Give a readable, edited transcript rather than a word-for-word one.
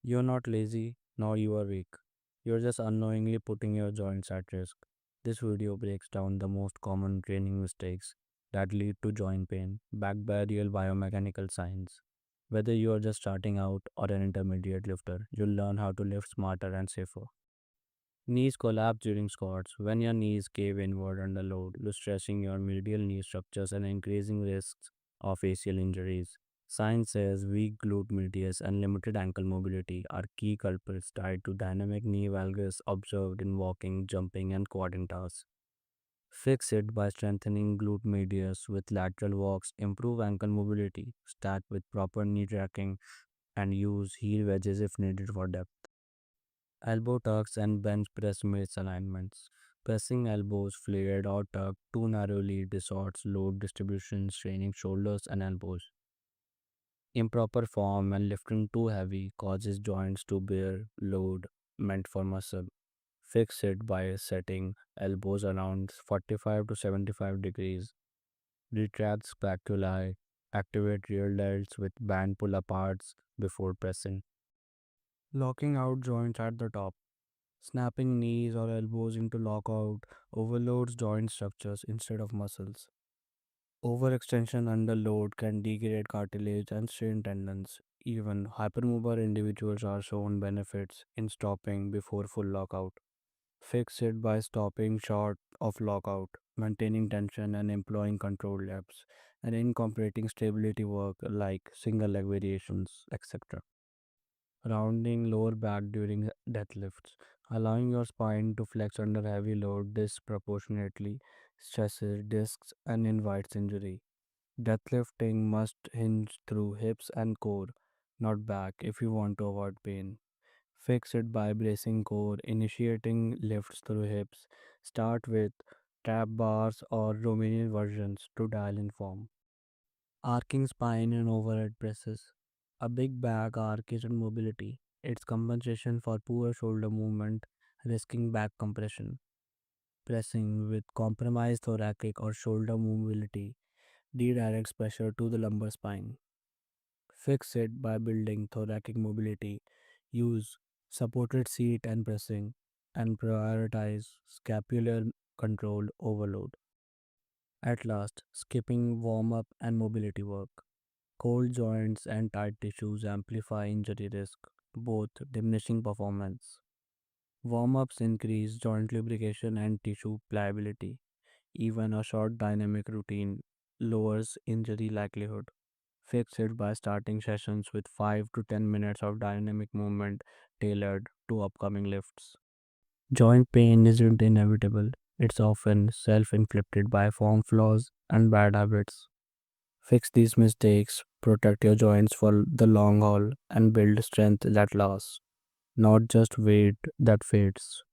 You're not lazy, nor you are weak. You're just unknowingly putting your joints at risk. This video breaks down the most common training mistakes that lead to joint pain, backed by real biomechanical science. Whether you are just starting out or an intermediate lifter, you'll learn how to lift smarter and safer. Knees collapse during squats. When your knees cave inward under load, you're stressing your medial knee structures and increasing risks of ACL injuries. Science says weak glute medius and limited ankle mobility are key culprits tied to dynamic knee valgus observed in walking, jumping, and quading tasks. Fix it by strengthening glute medius with lateral walks, improve ankle mobility, start with proper knee tracking, and use heel wedges if needed for depth. Elbow tucks and bench press misalignments. Pressing elbows flared or tucked too narrowly distorts load distribution, straining shoulders and elbows. Improper form and lifting too heavy causes joints to bear load meant for muscle. Fix it by setting elbows around 45 to 75 degrees. Retract scapulae. Activate rear delts with band pull aparts before pressing. Locking out joints at the top. Snapping knees or elbows into lockout overloads joint structures instead of muscles. Overextension under load can degrade cartilage and strain tendons. Even hypermobile individuals are shown benefits in stopping before full lockout. Fix it by stopping short of lockout, maintaining tension and employing controlled reps, and incorporating stability work like single leg variations, etc. Rounding lower back during deadlifts, allowing your spine to flex under heavy load disproportionately stresses discs and invites injury. Deadlifting must hinge through hips and core, not back, if you want to avoid pain. Fix it by bracing core, initiating lifts through hips. Start with trap bars or Romanian versions to dial in form. Arcing spine and overhead presses. A big back arc isn't mobility, it's compensation for poor shoulder movement, risking back compression. Pressing with compromised thoracic or shoulder mobility redirects pressure to the lumbar spine. Fix it by building thoracic mobility. Use supported seat and pressing, and prioritize scapular controlled overload. At last, skipping warm up and mobility work. Cold joints and tight tissues amplify injury risk, both diminishing performance. Warm ups increase joint lubrication and tissue pliability. Even a short dynamic routine lowers injury likelihood. Fix it by starting sessions with 5 to 10 minutes of dynamic movement tailored to upcoming lifts. Joint pain isn't inevitable, it's often self inflicted by form flaws and bad habits. Fix these mistakes, protect your joints for the long haul, and build strength that lasts, not just weight that fades.